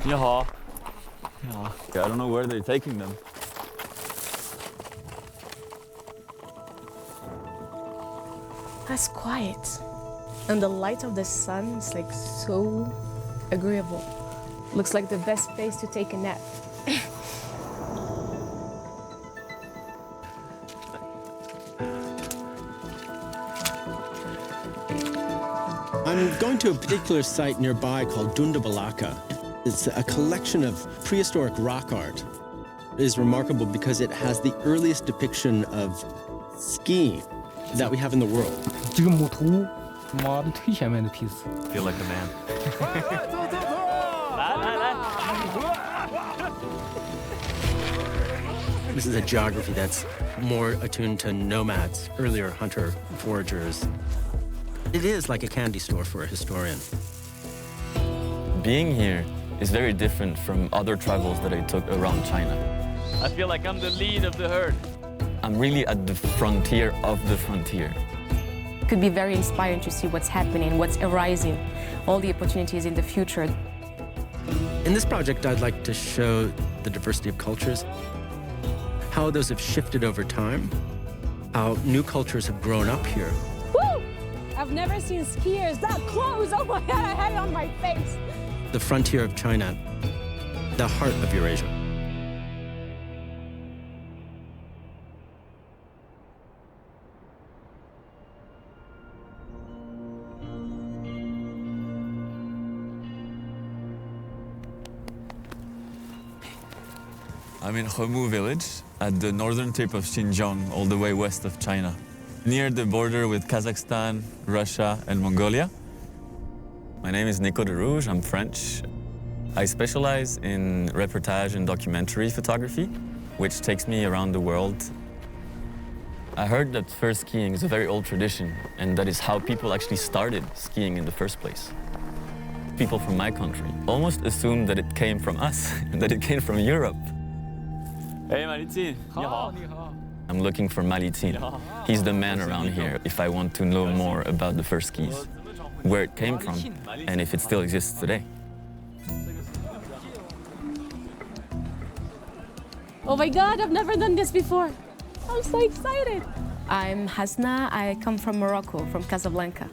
Yeah, I don't know where they're taking them. That's quiet. And the light of the sun is like so agreeable. Looks like the best place to take a nap. I'm going to a particular site nearby called Dundabalaka. It's a collection of prehistoric rock art. It is remarkable because it has the earliest depiction of skiing that we have in the world. 这个母图，妈的最前面的批次。 Feel like a man. This is a geography that's more attuned to nomads, earlier hunter-foragers. It is like a candy store for a historian. Being here is very different from other travels that I took around China. I feel like I'm the lead of the herd. I'm really at the frontier of the frontier. It could be very inspiring to see what's happening, what's arising, all the opportunities in the future. In this project, I'd like to show the diversity of cultures, how those have shifted over time, how new cultures have grown up here. Woo! I've never seen skiers that close. Oh my God, I had it on my face. The frontier of China, the heart of Eurasia. I'm in Hemu village at the northern tip of Xinjiang, all the way west of China, near the border with Kazakhstan, Russia, and Mongolia. My name is Nico de Rouge, I'm French. I specialize in reportage and documentary photography, which takes me around the world. I heard that fur skiing is a very old tradition, and that is how people actually started skiing in the first place. People from my country almost assumed that it came from us, that it came from Europe. Hey, Malitin. I'm looking for Malitin. He's the man around here if I want to know more about the fur skis, where it came from, and if it still exists today. Oh my God, I've never done this before. I'm so excited. I'm Hasnaa. I come from Morocco, from Casablanca.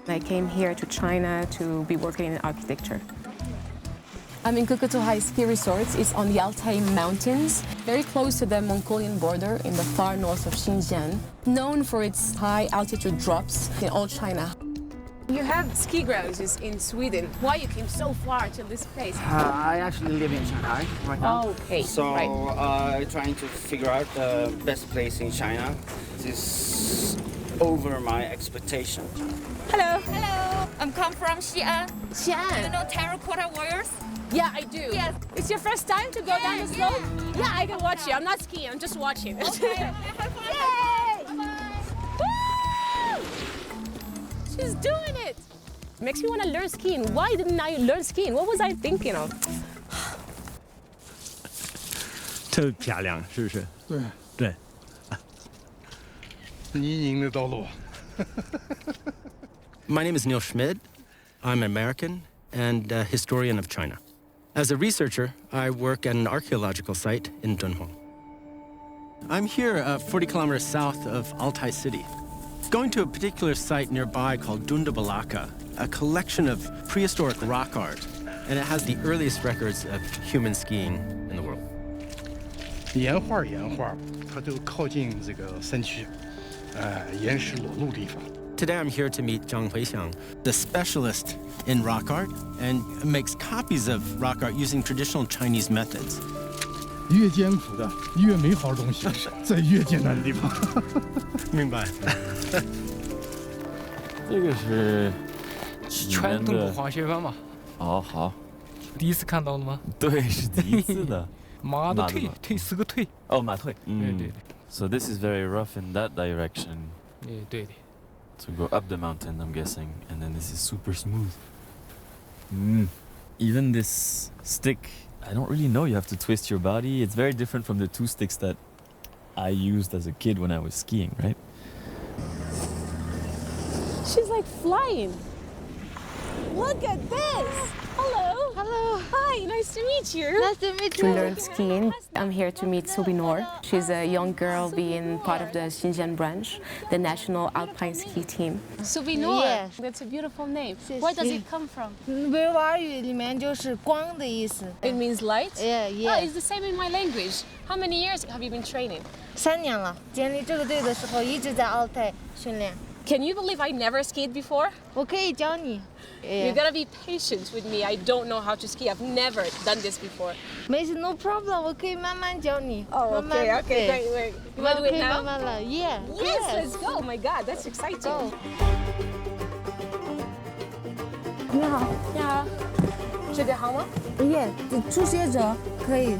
I came here to China to be working in architecture. I'm in Kukutuhai Ski Resort. It's on the Altay mountains, very close to the Mongolian border in the far north of Xinjiang, known for its high altitude drops in all China. You have ski grounds in Sweden. Why you came so far to this place? I actually live in Shanghai right now. Okay, So right. trying to figure out the best place in China. This is over my expectation. Hello. Hello, I'm come from Xi'an. Xi'an. You know terracotta warriors? Yeah, I do. Yes. It's your first time to go down the slope? yeah. Yeah, I can watch you. I'm not skiing, I'm just watching. Okay, have fun. Yay! Bye-bye. Woo! She's doing it! Makes me want to learn skiing. Why didn't I learn skiing? What was I thinking of? 特漂亮，是不是？对对。泥泞的道路。 My name is Neil Schmid. I'm an American and a historian of China. As a researcher, I work at an archaeological site in Dunhuang. I'm here 40 kilometers south of Altay city. Going to a particular site nearby called Dundabalaka, a collection of prehistoric rock art, and it has the earliest records of human skiing in the world. 岩画，它就靠近这个山区，岩石裸露地方。 Today I'm here to meet Zhang Huixiang, the specialist in rock art, and makes copies of rock art using traditional Chinese methods. 越艰苦的、越美好的东西，在越艰难的地方。明白。这个是全动物滑雪板嘛？哦，好，第一次看到了吗？对，是第一次的。马的腿是个腿。哦，马腿。对对对。 So this is very rough in that direction. 对。 To go up the mountain, I'm guessing, and then this is super smooth. Even this stick, I don't really know. You have to twist your body. It's very different from the two sticks that I used as a kid when I was skiing, right? She's like flying. Look at this. Hello. Hello. Hi, nice Nice to meet you. Nice to meet To you. learn skiing, I'm here to meet Sobinor. She's a young girl being part of the Xinjiang branch, the national alpine ski team. Sobinor, Yes. that's a beautiful name. Where does it come from? 维吾尔语里面就是光的意思。 It means light? Yeah, yeah. Oh, it's the same in my language. How many years have you been training? 3年了，建立这个队的时候一直在Altay训练。 Can you believe I never skied before? 我可以教你。 You gotta be patient with me. I don't know how to ski. I've never done this before. 没事 ，no problem，我可以慢慢教你。 Oh, 慢慢 okay, okay. 对 Wait. You wanna do 可 it 以 now? 慢慢了，Yeah。 Yes, let's go. Oh my God, that's exciting. Go. 你好，你好，这个好吗？ Yeah，初学者可以。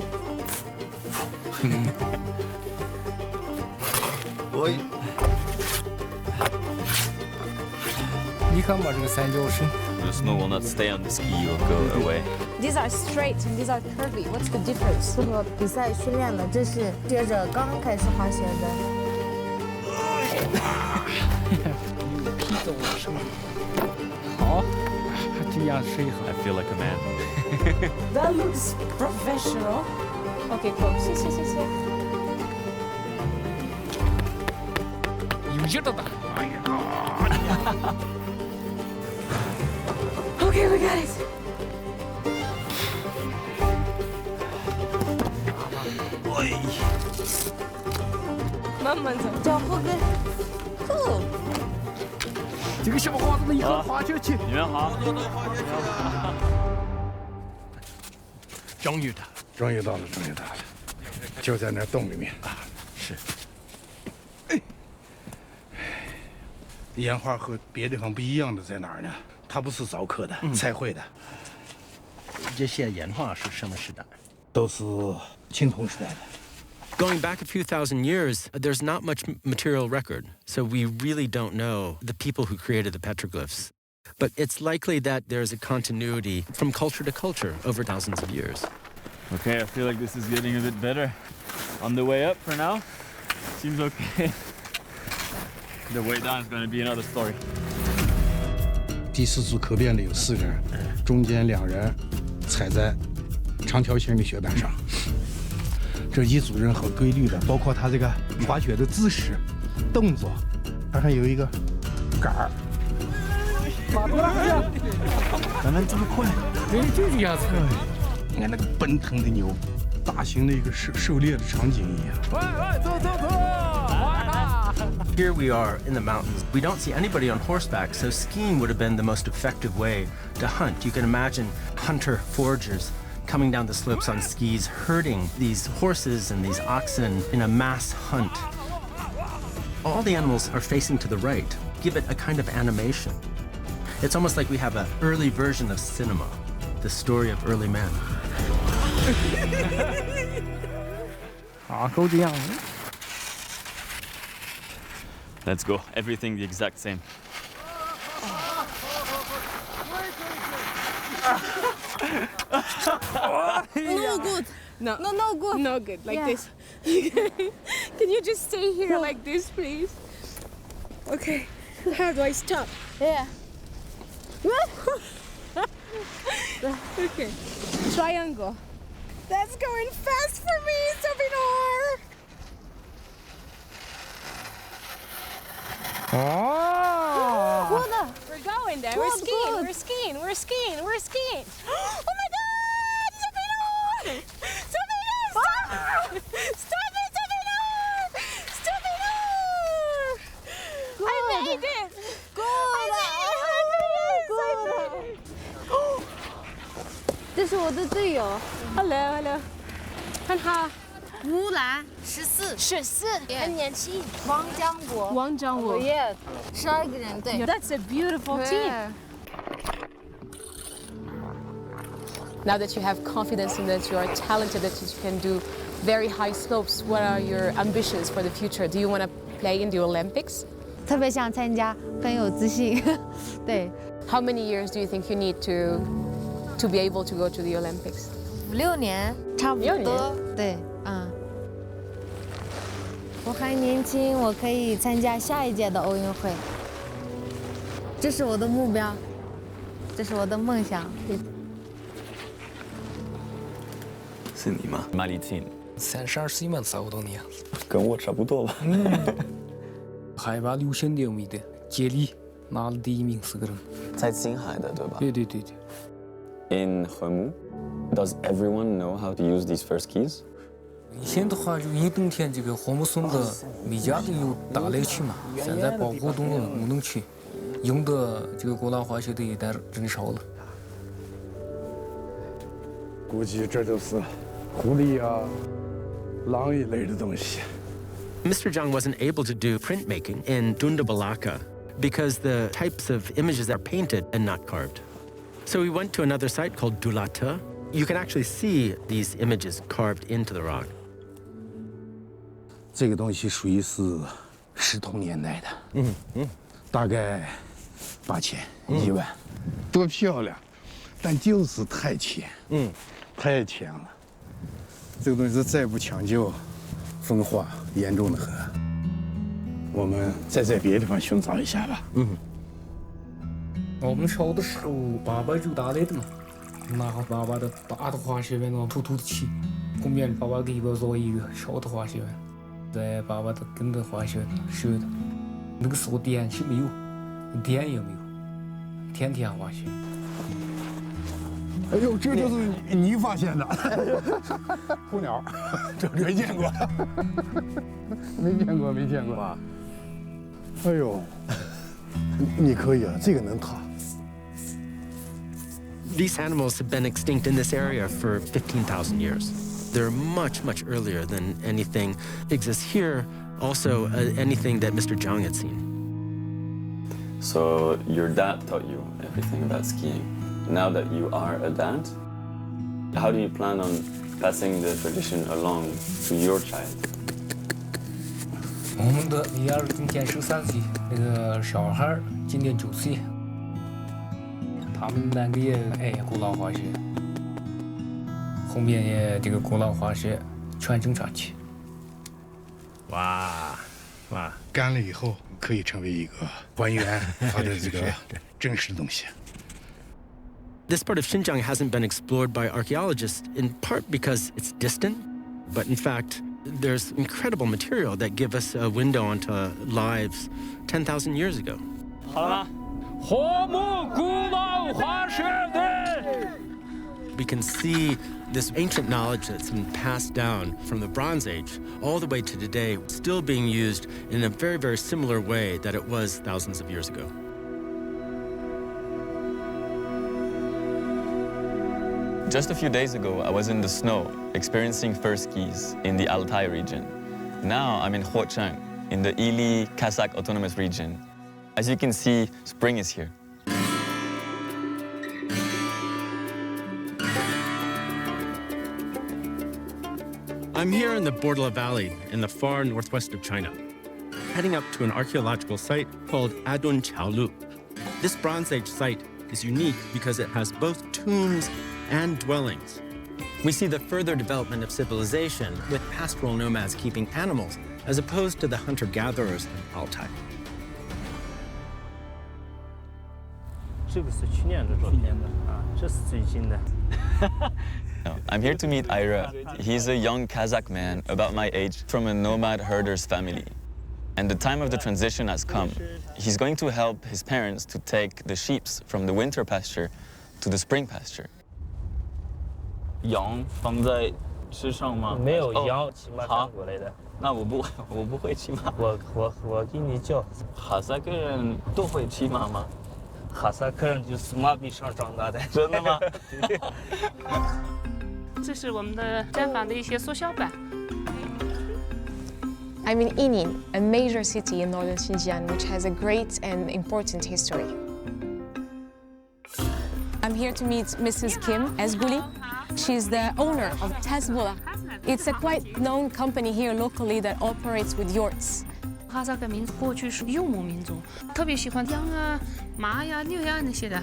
你看嘛，这个三角绳， The snow will not stay on the ski, it will go away. These are straight and these are curvy. What's the difference? 适合比赛训练的，这是学者刚刚开始滑雪的。屁走是吗？好，这样睡好。 I feel like a man. That looks professional. Okay, cool. See. 有劲的打。 Okay, we got it. 慢慢走，脚后跟。Cool。这个小伙子以后滑雪去。你们好。终于的。终于到了，就在那洞里面啊。是。岩画和别的地方不一样的在哪儿呢？它不是凿刻的，彩绘的，这些岩画是什么时代？都是青铜时代的。 Going back a few thousand years, there's not much material record, so we really don't know the people who created the petroglyphs. But it's likely that there's a continuity from culture to culture over thousands of years. Okay, I feel like this is getting a bit better. On the way up for now, seems okay. The way down is going to be another story. 第4组可变的有4个人，中间2人踩在长条形的雪板上。这一组人很规律的，包括他这个滑雪的姿势、动作，他还有一个杆儿。咱们这么快？就这样子。你看那个奔腾的牛，大型的一个狩猎的场景一样。走。 Here we are in the mountains. We don't see anybody on horseback, so skiing would have been the most effective way to hunt. You can imagine hunter foragers coming down the slopes on skis, herding these horses and these oxen in a mass hunt. All the animals are facing to the right, give it a kind of animation. It's almost like we have an early version of cinema, the story of early man. 好，够这样。 Let's go. Everything the exact same. No good. No, No good. no good. Like Yeah. this. Can you just stay here like this, please? Okay. How do I stop? Yeah. Okay. Triangle. That's going fast for me, Sobinor. 哦。 Good. We're going there. Good, We're skiing. good. We're skiing. We're skiing. We're skiing. Oh my God! Sobinor! Sobinor! Stop! Stop it, Sobinor! Sobinor! I made it! Good. I Good. 这是我的队友 Hello, hello. 很好。吴兰14，很年轻。王江国。王张武。 Yeah. 12个人队。 That's a beautiful team. Yeah. Now that you have confidence and that you are talented, that you can do very high slopes, what are your ambitions for the future? Do you want to play in the Olympics? 特别想参加，很有自信。对， How many years do you think you need to be able to go to the Olympics? 5、6年差不6多。对，嗯。我还年轻，我可以参加下一届的奥运会。这是我的目标，这是我的梦想。是你吗？马里沁。32万差不多的样子。跟我差不多吧。海拔6000米的接力拿了第1名4个人。在青海的对吧？对。In Hormuz, does everyone know how to use these first keys? 以前的话，就一冬天这个禾木松的每家都有打猎区嘛，现在保护动物不能去，用的这个古老化学的一点人少了。估计这就是狐狸啊、狼一类的东西。Mr. Zhang wasn't able to do printmaking in Dunda Balaka because the types of images are painted and not carved. So we went to another site called Dulata. You can actually see these images carved into the rock. 这个东西属于是石头年代的，大概8000、1万，多漂亮，但就是太浅，太浅了。这个东西再不抢救，风化严重的很。我们再在别的地方寻找一下吧。我们小的时候，爸爸就打猎的嘛，拿爸爸的大的滑雪板往突突的骑，后面爸爸给我做一个小的滑雪板，在爸爸的跟着滑雪学的。那个时候电器没有，电也没有，天天滑雪。哎呦，这就是你发现的虎鸟，这没见过，没见过。哇！哎呦，你可以啊，这个能踏。These animals have been extinct in this area for 15,000 years. They're much, much earlier than anything exists here, also anything that Mr. Zhang had seen. So your dad taught you everything about skiing. Now that you are a dad, how do you plan on passing the tradition along to your child? 我们的女儿今年13岁，那个小孩今年9岁。他们2个也爱古老滑雪，后面也这个古老滑雪传承下去。哇，干了以后可以成为一个还原它的这个真实的东西。This part of Xinjiang hasn't been explored by archaeologists, in part because it's distant, but in fact, there's incredible material that give us a window onto lives 10,000 years ago. 好了吗？禾木古老滑雪队。 We can see this ancient knowledge that's been passed down from the Bronze Age all the way to today, still being used in a very, very similar way that it was thousands of years ago. Just a few days ago, I was in the snow, experiencing fur skis in the Altay region. Now I'm in Xinjiang, in the Ili Kazakh Autonomous Region. As you can see, spring is here. I'm here in the Bordla Valley in the far northwest of China, heading up to an archaeological site called Adun Chaolu. This Bronze Age site is unique because it has both tombs and dwellings. We see the further development of civilization with pastoral nomads keeping animals as opposed to the hunter-gatherers of Altay. 这个是去年的照片的啊，这是最近的。I'm here to meet Ira. He's a young Kazakh man about my age from a nomad herder's family. And the time of the transition has come. He's going to help his parents to take the sheep from the winter pasture to the spring pasture. 羊放在车上吗？没有羊，骑马赶过来的。那我不会骑马。我给你教。哈萨克人都会骑马吗？哈萨克人就是马背上长大的。真的吗？对。这是我们的毡房的一些缩小版。 I'm in Inin, a major city in northern Xinjiang, which has a great and important history. I'm here to meet Mrs. Kim Ezguli. She's the owner of Tazbula. It's a quite known company here locally that operates with yurts. 哈萨克民族过去是游牧民族，特别喜欢羊啊、马呀、牛呀那些的。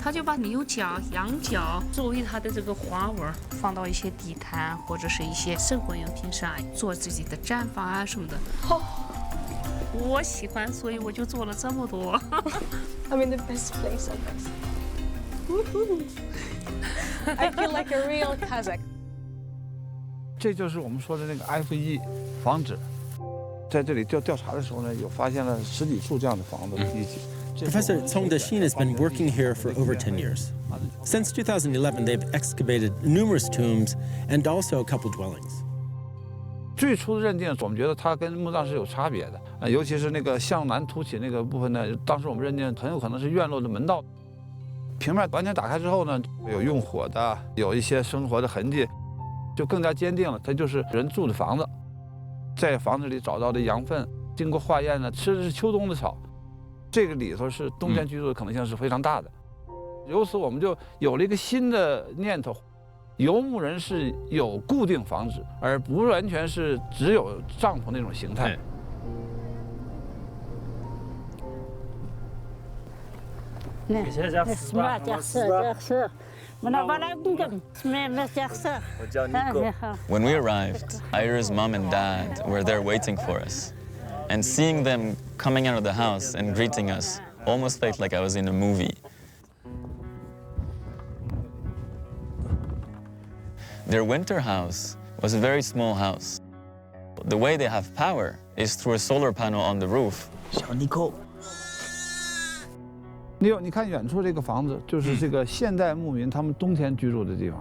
他就把牛角、羊角作为他的这个花纹，放到一些地毯或者是一些生活用品上，做自己的毡房啊什么的。哦，我喜欢，所以我就做了这么多。I'm in the best place on earth. I feel like a real Kazakh. 这就是我们说的那个 F1房址。在这里调查的时候呢，有发现了10几处这样的房子遗迹。Professor Cong Dexin has been working here for over 10 years. Since 2011, they've excavated numerous tombs and also a couple dwellings. 最初的认定，我们觉得它跟墓葬是有差别的，尤其是那个向南凸起那个部分呢，当时我们认定很有可能是院落的门道。平面完全打开之后呢，有用火的，有一些生活的痕迹，就更加坚定了，它就是人住的房子。在房子里找到的羊粪，经过化验呢，吃的是秋冬的草，这个里头是冬天居住的可能性是非常大的。由此我们就有了一个新的念头，游牧人是有固定房址，而不完全是只有帐篷那种形态。When we arrived, Ira's mom and dad were there waiting for us. And seeing them coming out of the house and greeting us almost felt like I was in a movie. Their winter house was a very small house. The way they have power is through a solar panel on the roof. 小Nico，你看远处这个房子，就是这个现代牧民他们冬天居住的地方。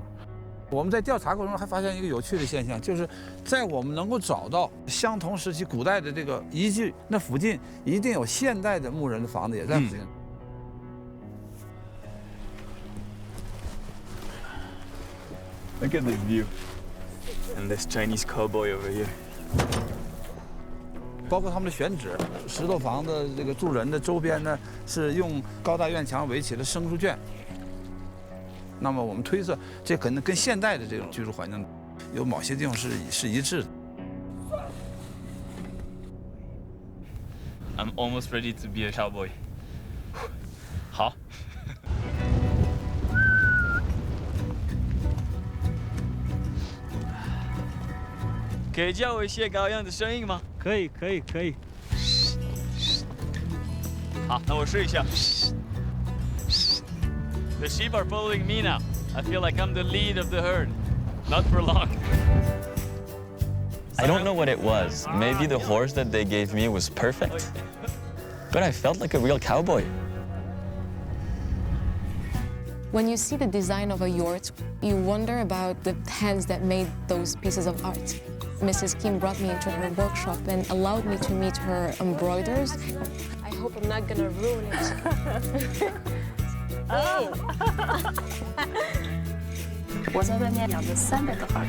我们在调查过程中还发现一个有趣的现象，就是在我们能够找到相同时期古代的这个遗迹，那附近一定有现代的牧人的房子也在附近。Look at this view. And this Chinese cowboy over here. 包括他们的选址，石头房的这个住人的周边呢，是用高大院墙围起了牲畜圈。那么我们推测，这可能跟现代的这种居住环境有某些地方是一致的。I'm almost ready to be a cowboy. 好。可以叫我一些高样的声音吗？可以。好，那我试一下。The sheep are following me now. I feel like I'm the lead of the herd. Not for long. I don't know what it was. Maybe the horse that they gave me was perfect. But I felt like a real cowboy. When you see the design of a yurt, you wonder about the hands that made those pieces of art. Mrs. Kim brought me into her workshop and allowed me to meet her embroiders. I hope I'm not gonna ruin it. 我在外面养了300个哈尔，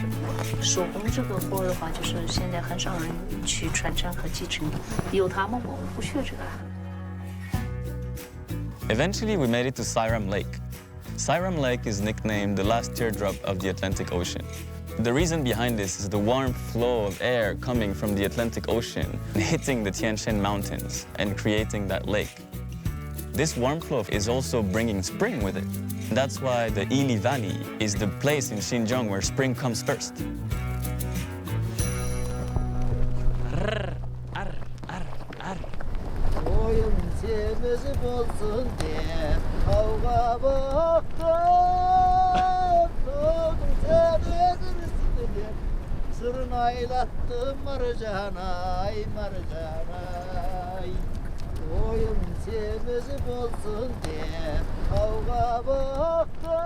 手工这个活的话，就是现在很少人去传承和继承，有他们我们不学这个。 Eventually, we made it to Siram Lake. Siram Lake is nicknamed the last teardrop of the Atlantic Ocean. The reason behind this is the warm flow of air coming from the Atlantic Ocean and hitting the Tian Shan Mountains and creating that lake. This warm flow is also bringing spring with it. That's why the Ili Valley is the place in Xinjiang where spring comes first.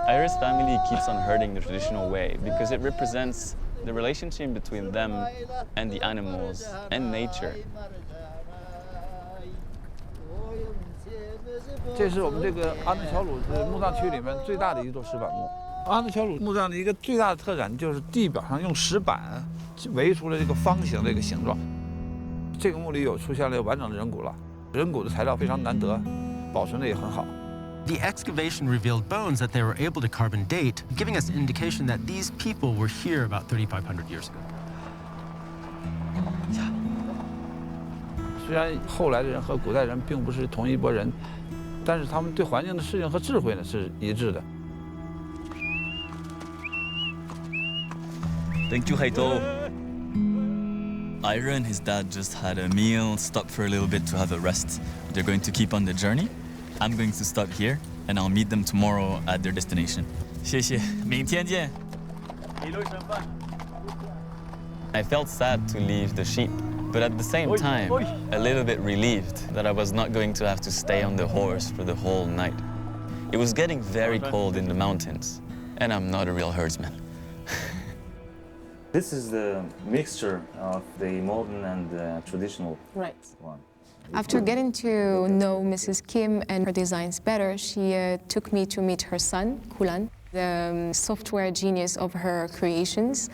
Ira's family keeps on herding the traditional way because it represents the relationship between them and the animals and nature. 这是我们这个阿讷乔鲁墓葬区里面最大的一座石板墓。阿讷乔鲁墓葬的一个最大的特点就是地表上用石板围出了这个方形的一个形状。这个墓里出现了完整的人骨了，人骨的材料非常难得，保存的也很好。 The excavation revealed bones that they were able to carbon date, giving us an indication that these people were here about 3,500 years ago. 虽然后来的人和古代人并不是同一拨人，但是他们对环境的适应和智慧呢是一致的。 Thank you, Haito. Ira and his dad just had a meal, stopped for a little bit to have a rest. They're going to keep on the journey. I'm going to stop here, and I'll meet them tomorrow at their destination. 谢谢，明天见。一路上饭。I felt sad to leave the sheep, but at the same time, a little bit relieved that I was not going to have to stay on the horse for the whole night. It was getting very cold in the mountains, and I'm not a real herdsman. This is the mixture of the modern and the traditional one. After getting to know Mrs. Kim and her designs better, she took me to meet her son, Kulan, the software genius of her creations.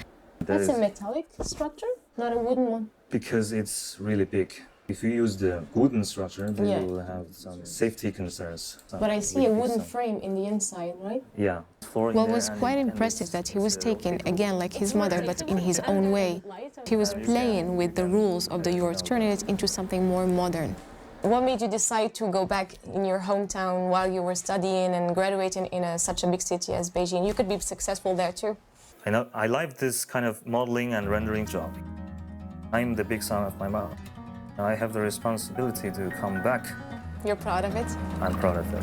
That's a metallic structure, not a wooden one. Because it's really big. If you use the wooden structure, then you will have some safety concerns. But I see a wooden frame in the inside, right? Yeah. Well, it was quite impressive that he was taken, again, like his mother, but in his own way. He was playing with the rules of the yurt, turning it into something more modern. What made you decide to go back in your hometown while you were studying and graduating in such a big city as Beijing? You could be successful there, too. I like this kind of modeling and rendering job. I'm the big son of my mom. I have the responsibility to come back. You're proud of it? I'm proud of it.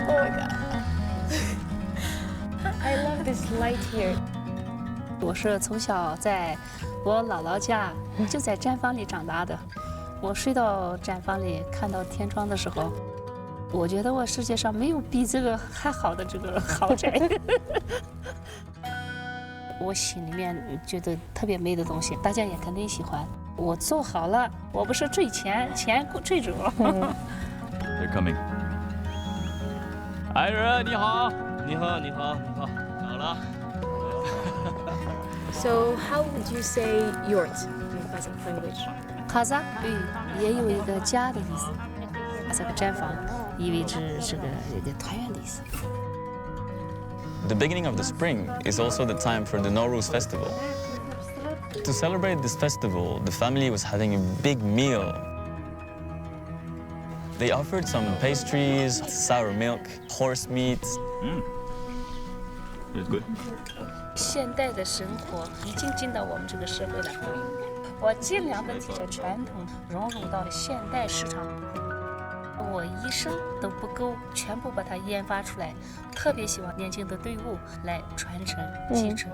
Oh my God. I love this light here. 我是从小在我姥姥家就在毡房里长大的。我睡到毡房里看到天窗的时候，我觉得我世界上没有比这个还好的这个豪宅。我心里面觉得特别美的东西，大家也肯定喜欢。我做好了，我不是挣钱，钱最主要。They're coming. 爱人，你好，你好，你好，你好，好了。So how would you say yurt in Kazakh language? Kazakh 也有一个家的意思，这个毡房意味着这个一个团圆的意思。The beginning of the spring is also the time for the Nowruz festival. To celebrate this festival, the family was having a big meal. They offered some pastries, sour milk, horse meat. It's good. 现代的生活已经进到我们这个社会了，我尽量的把传统融入到了现代市场。我一生都不够全部把它研发出来，特别希望年轻的队伍来传承继承。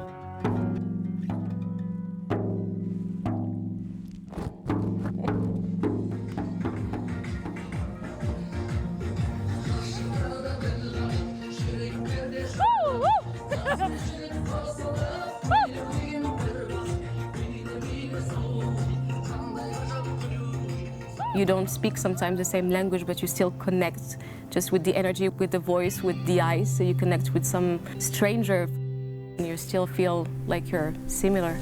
You don't speak sometimes the same language, but you still connect just with the energy, with the voice, with the eyes. So you connect with some stranger and you still feel like you're similar.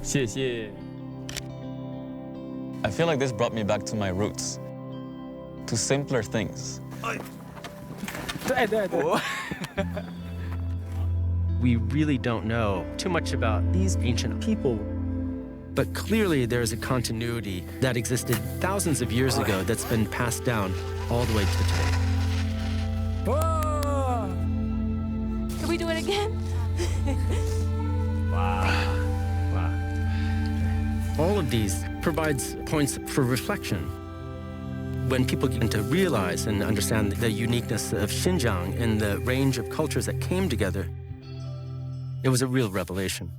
谢谢. I feel like this brought me back to my roots, to simpler things. We really don't know too much about these ancient people. But clearly there's a continuity that existed thousands of years ago that's been passed down all the way to today. Can we do it again? Wow. All of these provides points for reflection. When people begin to realize and understand the uniqueness of Xinjiang and the range of cultures that came together, it was a real revelation.